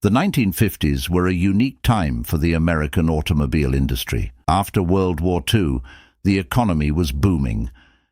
The 1950s were a unique time for the American automobile industry. After World War II, the economy was booming,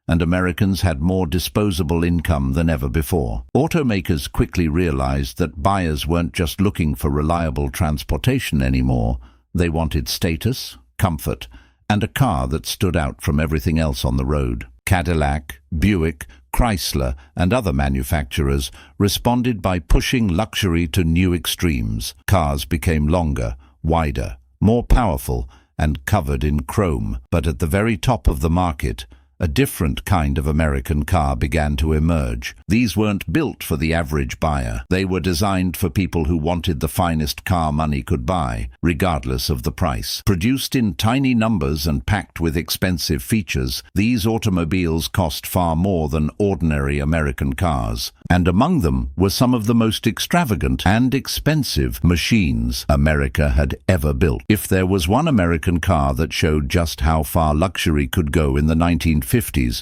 and Americans had more disposable income than ever before. Automakers quickly realized that buyers weren't just looking for reliable transportation anymore. They wanted status, comfort, and a car that stood out from everything else on the road. Cadillac, Buick, Chrysler, and other manufacturers responded by pushing luxury to new extremes. Cars became longer, wider, more powerful, and covered in chrome. But at the very top of the market, a different kind of American car began to emerge. These weren't built for the average buyer. They were designed for people who wanted the finest car money could buy, regardless of the price. Produced in tiny numbers and packed with expensive features, these automobiles cost far more than ordinary American cars. And among them were some of the most extravagant and expensive machines America had ever built. If there was one American car that showed just how far luxury could go in the 1950s,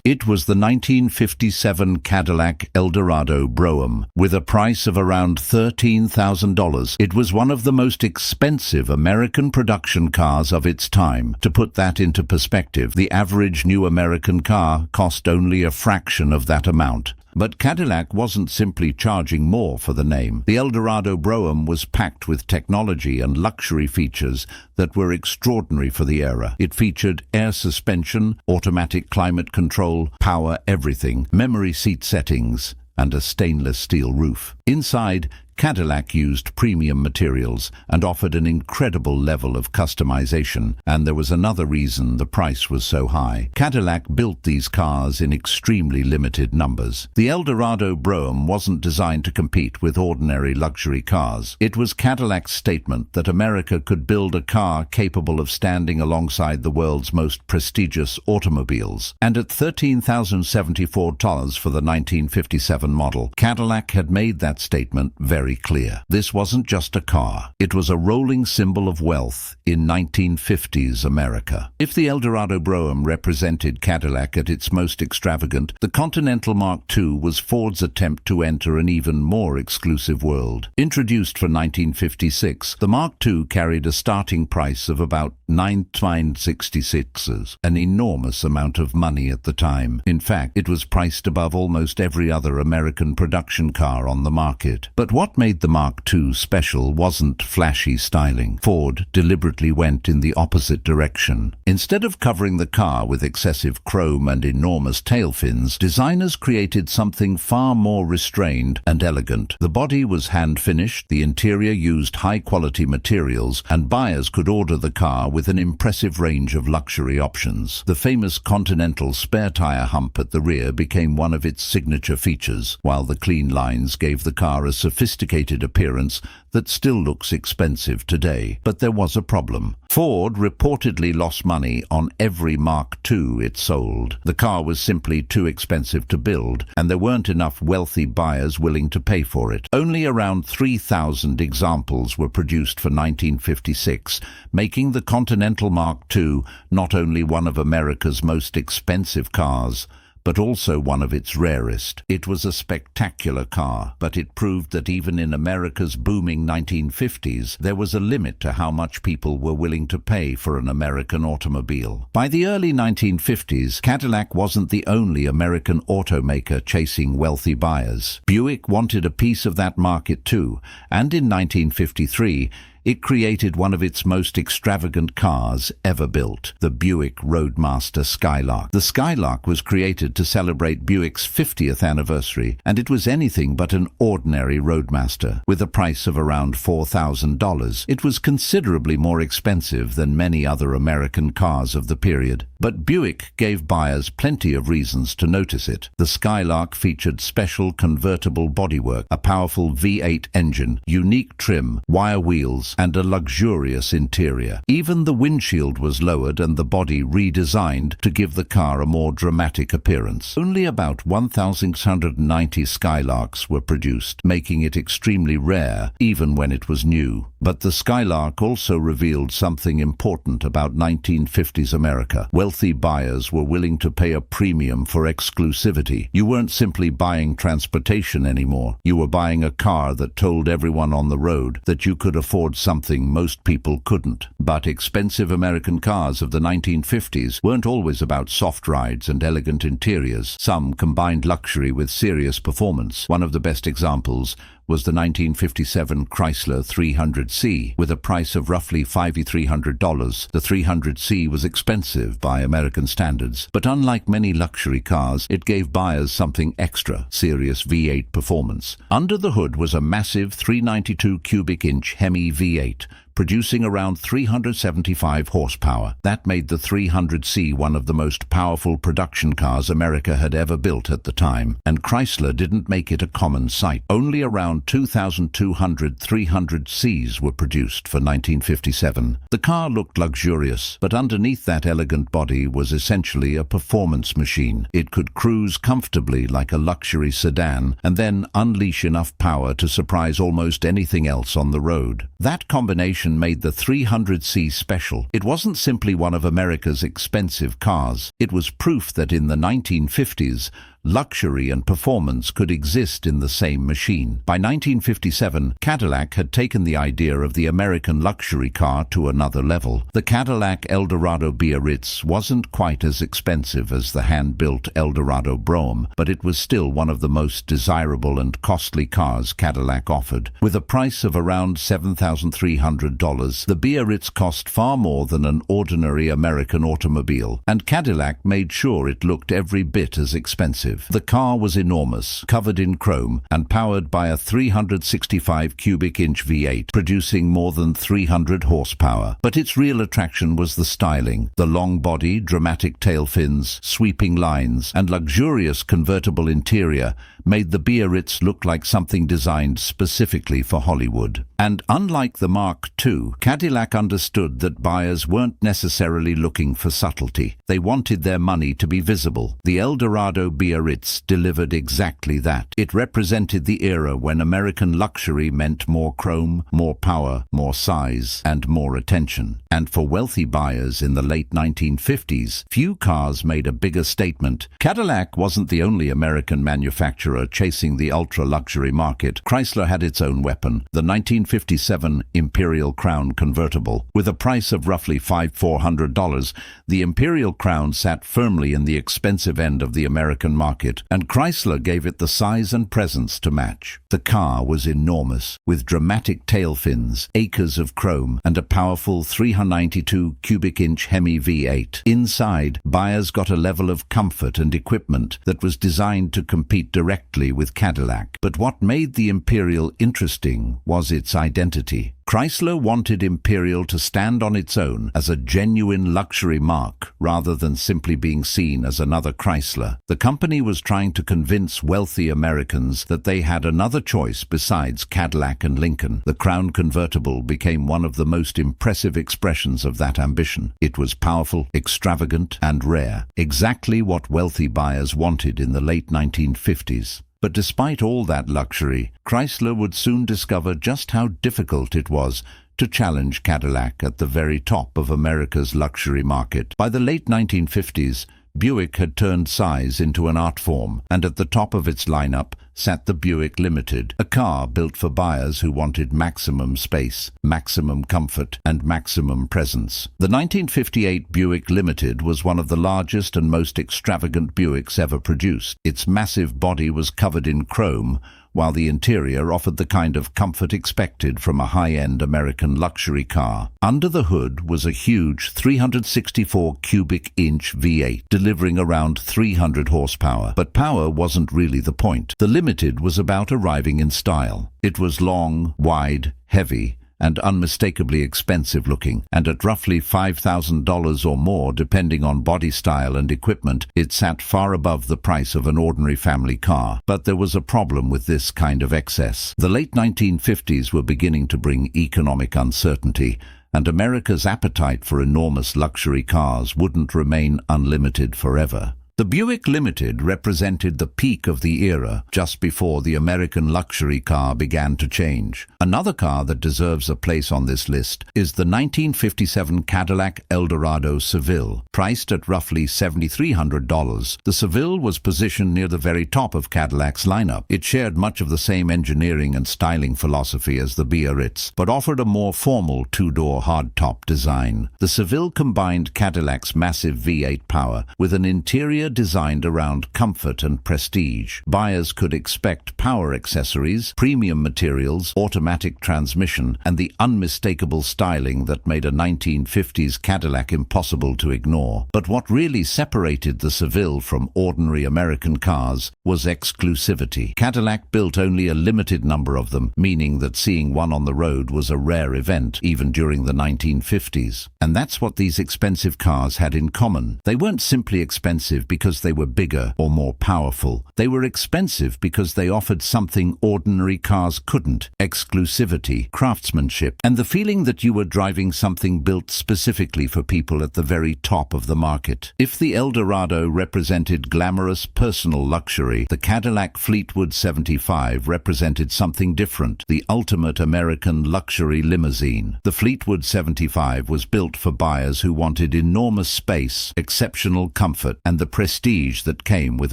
it was the 1957 Cadillac Eldorado Brougham. With a price of around $13,000, it was one of the most expensive American production cars of its time. To put that into perspective, the average new American car cost only a fraction of that amount. But Cadillac wasn't simply charging more for the name. The Eldorado Brougham was packed with technology and luxury features that were extraordinary for the era. It featured air suspension, automatic climate control, power everything, memory seat settings, and a stainless steel roof. Inside, Cadillac used premium materials and offered an incredible level of customization, and there was another reason the price was so high. Cadillac built these cars in extremely limited numbers. The Eldorado Brougham wasn't designed to compete with ordinary luxury cars. It was Cadillac's statement that America could build a car capable of standing alongside the world's most prestigious automobiles. And at $13,074 for the 1957 model, Cadillac had made that statement very clear. This wasn't just a car. It was a rolling symbol of wealth in 1950s America. If the Eldorado Brougham represented Cadillac at its most extravagant, the Continental Mark II was Ford's attempt to enter an even more exclusive world. Introduced for 1956, the Mark II carried a starting price of about $9,966, an enormous amount of money at the time. In fact, it was priced above almost every other American production car on the market. But what made the Mark II special wasn't flashy styling. Ford deliberately went in the opposite direction. Instead of covering the car with excessive chrome and enormous tail fins, designers created something far more restrained and elegant. The body was hand-finished, the interior used high-quality materials, and buyers could order the car with an impressive range of luxury options. The famous Continental spare tire hump at the rear became one of its signature features, while the clean lines gave the car a sophisticated appearance that still looks expensive today. But there was a problem. Ford reportedly lost money on every Mark II it sold. The car was simply too expensive to build, and there weren't enough wealthy buyers willing to pay for it. Only around 3,000 examples were produced for 1956, making the Continental Mark II not only one of America's most expensive cars, but also one of its rarest. It was a spectacular car, but it proved that even in America's booming 1950s, there was a limit to how much people were willing to pay for an American automobile. By the early 1950s, Cadillac wasn't the only American automaker chasing wealthy buyers. Buick wanted a piece of that market too, and in 1953, it created one of its most extravagant cars ever built, the Buick Roadmaster Skylark. The Skylark was created to celebrate Buick's 50th anniversary, and it was anything but an ordinary Roadmaster. With a price of around $4,000, it was considerably more expensive than many other American cars of the period. But Buick gave buyers plenty of reasons to notice it. The Skylark featured special convertible bodywork, a powerful V8 engine, unique trim, wire wheels, and a luxurious interior. Even the windshield was lowered and the body redesigned to give the car a more dramatic appearance. Only about 1,690 Skylarks were produced, making it extremely rare even when it was new. But the Skylark also revealed something important about 1950s America. Wealthy buyers were willing to pay a premium for exclusivity. You weren't simply buying transportation anymore. You were buying a car that told everyone on the road that you could afford something most people couldn't. But expensive American cars of the 1950s weren't always about soft rides and elegant interiors. Some combined luxury with serious performance. One of the best examples was the 1957 Chrysler 300C, with a price of roughly $5,300. The 300C was expensive by American standards, but unlike many luxury cars, it gave buyers something extra: serious V8 performance. Under the hood was a massive 392 cubic inch Hemi V8, producing around 375 horsepower. That made the 300C one of the most powerful production cars America had ever built at the time, and Chrysler didn't make it a common sight. Only around 2,200 300Cs were produced for 1957. The car looked luxurious, but underneath that elegant body was essentially a performance machine. It could cruise comfortably like a luxury sedan, and then unleash enough power to surprise almost anything else on the road. That combination made the 300C special. It wasn't simply one of America's expensive cars. It was proof that in the 1950s, luxury and performance could exist in the same machine. By 1957, Cadillac had taken the idea of the American luxury car to another level. The Cadillac Eldorado Biarritz wasn't quite as expensive as the hand-built Eldorado Brougham, but it was still one of the most desirable and costly cars Cadillac offered. With a price of around $7,300, the Biarritz cost far more than an ordinary American automobile, and Cadillac made sure it looked every bit as expensive. The car was enormous, covered in chrome, and powered by a 365 cubic inch V8, producing more than 300 horsepower. But its real attraction was the styling. The long body, dramatic tail fins, sweeping lines, and luxurious convertible interior made the Biarritz look like something designed specifically for Hollywood. And unlike the Mark II, Cadillac understood that buyers weren't necessarily looking for subtlety. They wanted their money to be visible. The Eldorado Biarritz delivered exactly that. It represented the era when American luxury meant more chrome, more power, more size, and more attention. And for wealthy buyers in the late 1950s, few cars made a bigger statement. Cadillac wasn't the only American manufacturer chasing the ultra-luxury market. Chrysler had its own weapon, the 1957 Imperial Crown convertible. With a price of roughly $5,400, the Imperial Crown sat firmly in the expensive end of the American market, and Chrysler gave it the size and presence to match. The car was enormous, with dramatic tail fins, acres of chrome, and a powerful 392 cubic inch Hemi V8. Inside, buyers got a level of comfort and equipment that was designed to compete directly with Cadillac. But what made the Imperial interesting was its identity. Chrysler wanted Imperial to stand on its own as a genuine luxury mark rather than simply being seen as another Chrysler. The company was trying to convince wealthy Americans that they had another choice besides Cadillac and Lincoln. The Crown convertible became one of the most impressive expressions of that ambition. It was powerful, extravagant, and rare, exactly what wealthy buyers wanted in the late 1950s. But despite all that luxury, Chrysler would soon discover just how difficult it was to challenge Cadillac at the very top of America's luxury market. By the late 1950s, Buick had turned size into an art form, and at the top of its lineup sat the Buick Limited, a car built for buyers who wanted maximum space, maximum comfort, and maximum presence. The 1958 Buick Limited was one of the largest and most extravagant Buicks ever produced. Its massive body was covered in chrome, while the interior offered the kind of comfort expected from a high-end American luxury car. Under the hood was a huge 364 cubic inch V8, delivering around 300 horsepower. But power wasn't really the point. The Limited was about arriving in style. It was long, wide, heavy, and unmistakably expensive looking, and at roughly $5,000 or more depending on body style and equipment, it sat far above the price of an ordinary family car. But there was a problem with this kind of excess. The late 1950s were beginning to bring economic uncertainty, and America's appetite for enormous luxury cars wouldn't remain unlimited forever. The Buick Limited represented the peak of the era, just before the American luxury car began to change. Another car that deserves a place on this list is the 1957 Cadillac Eldorado Seville. Priced at roughly $7,300, the Seville was positioned near the very top of Cadillac's lineup. It shared much of the same engineering and styling philosophy as the Biarritz, but offered a more formal two-door hardtop design. The Seville combined Cadillac's massive V8 power with an interior designed around comfort and prestige. Buyers could expect power accessories, premium materials, automatic transmission, and the unmistakable styling that made a 1950s Cadillac impossible to ignore. But what really separated the Seville from ordinary American cars was exclusivity. Cadillac built only a limited number of them, meaning that seeing one on the road was a rare event, even during the 1950s. And that's what these expensive cars had in common. They weren't simply expensive because they were bigger or more powerful. They were expensive because they offered something ordinary cars couldn't: exclusivity, craftsmanship, and the feeling that you were driving something built specifically for people at the very top of the market. If the Eldorado represented glamorous personal luxury, the Cadillac Fleetwood 75 represented something different: the ultimate American luxury limousine. The Fleetwood 75 was built for buyers who wanted enormous space, exceptional comfort, and the prestige that came with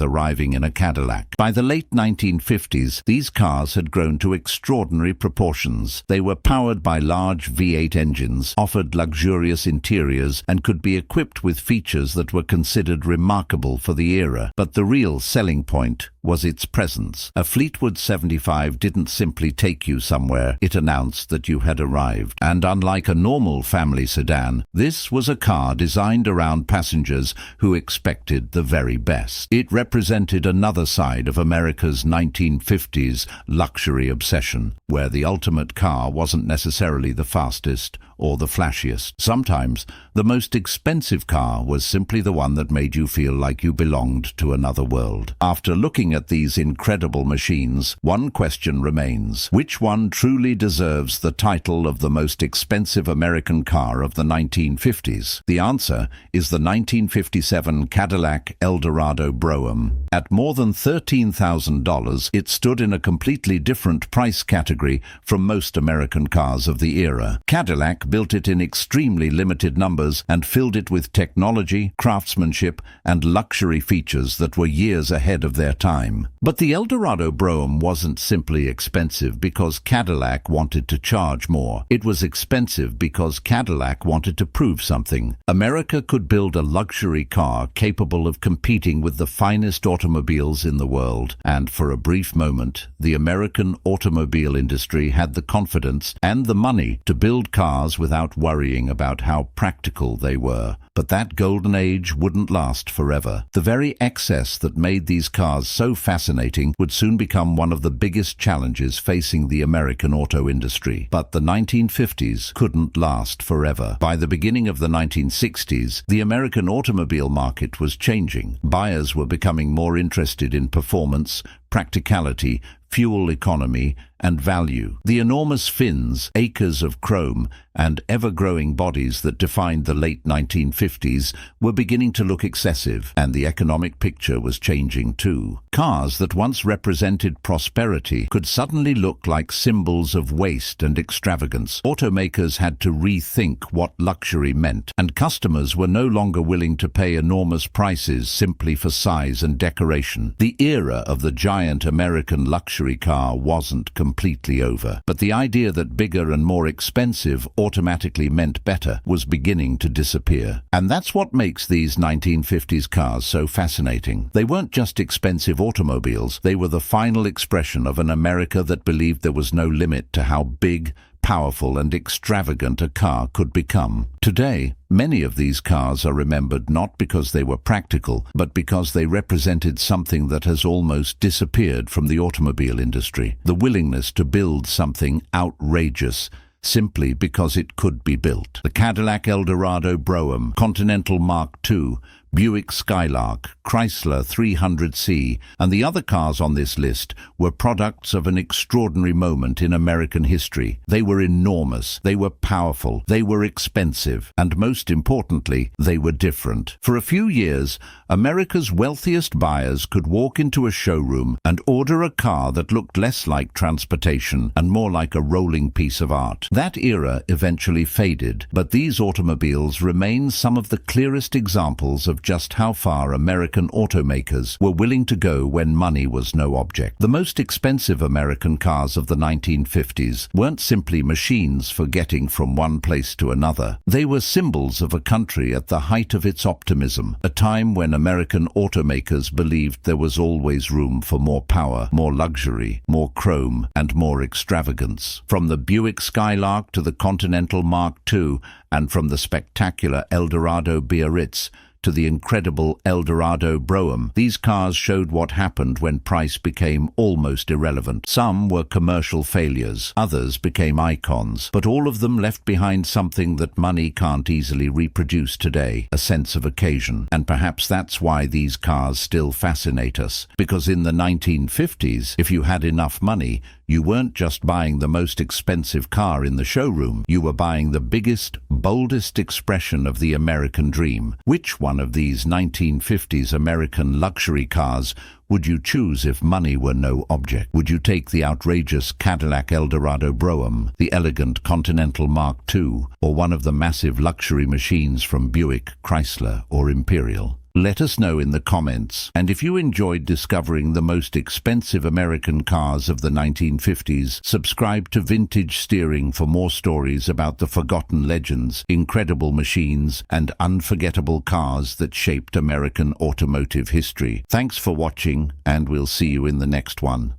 arriving in a Cadillac. By the late 1950s, these cars had grown to extraordinary proportions. They were powered by large V8 engines, offered luxurious interiors, and could be equipped with features that were considered remarkable for the era. But the real selling point was its presence. A Fleetwood 75 didn't simply take you somewhere, it announced that you had arrived. And unlike a normal family sedan, this was a car designed around passengers who expected the very best. It represented another side of America's 1950s luxury obsession, where the ultimate car wasn't necessarily the fastest or the flashiest. Sometimes, the most expensive car was simply the one that made you feel like you belonged to another world. After looking at these incredible machines, one question remains: which one truly deserves the title of the most expensive American car of the 1950s? The answer is the 1957 Cadillac Eldorado Brougham. At more than $13,000, it stood in a completely different price category from most American cars of the era. Cadillac built it in extremely limited numbers and filled it with technology, craftsmanship, and luxury features that were years ahead of their time. But the Eldorado Brougham wasn't simply expensive because Cadillac wanted to charge more. It was expensive because Cadillac wanted to prove something. America could build a luxury car capable of competing with the finest automobiles in the world. And for a brief moment, the American automobile industry had the confidence and the money to build cars without worrying about how practical they were. But that golden age wouldn't last forever. The very excess that made these cars so fascinating would soon become one of the biggest challenges facing the American auto industry. But the 1950s couldn't last forever. By the beginning of the 1960s, the American automobile market was changing. Buyers were becoming more interested in performance, practicality, fuel economy, and value. The enormous fins, acres of chrome, and ever-growing bodies that defined the late 1950s were beginning to look excessive, and the economic picture was changing too. Cars that once represented prosperity could suddenly look like symbols of waste and extravagance. Automakers had to rethink what luxury meant, and customers were no longer willing to pay enormous prices simply for size and decoration. The era of the giant American luxury car wasn't completely over, but the idea that bigger and more expensive automatically meant better was beginning to disappear. And that's what makes these 1950s cars so fascinating. They weren't just expensive automobiles, they were the final expression of an America that believed there was no limit to how big, powerful, and extravagant a car could become. Today, many of these cars are remembered not because they were practical, but because they represented something that has almost disappeared from the automobile industry: the willingness to build something outrageous simply because it could be built. The Cadillac Eldorado Brougham, Continental Mark II, Buick Skylark, Chrysler 300C, and the other cars on this list were products of an extraordinary moment in American history. They were enormous, they were powerful, they were expensive, and most importantly, they were different. For a few years, America's wealthiest buyers could walk into a showroom and order a car that looked less like transportation and more like a rolling piece of art. That era eventually faded, but these automobiles remain some of the clearest examples of just how far American automakers were willing to go when money was no object. The most expensive American cars of the 1950s weren't simply machines for getting from one place to another. They were symbols of a country at the height of its optimism, a time when American automakers believed there was always room for more power, more luxury, more chrome, and more extravagance. From the Buick Skylark to the Continental Mark II, and from the spectacular Eldorado Biarritz to the incredible Eldorado Brougham, these cars showed what happened when price became almost irrelevant. Some were commercial failures, others became icons, but all of them left behind something that money can't easily reproduce today, a sense of occasion. And perhaps that's why these cars still fascinate us, because in the 1950s, if you had enough money, you weren't just buying the most expensive car in the showroom, you were buying the biggest, boldest expression of the American dream. Which one of these 1950s American luxury cars would you choose if money were no object? Would you take the outrageous Cadillac Eldorado Brougham, the elegant Continental Mark II, or one of the massive luxury machines from Buick, Chrysler, or Imperial? Let us know in the comments, and if you enjoyed discovering the most expensive American cars of the 1950s, subscribe to Vintage Steering for more stories about the forgotten legends, incredible machines, and unforgettable cars that shaped American automotive history. Thanks for watching, and we'll see you in the next one.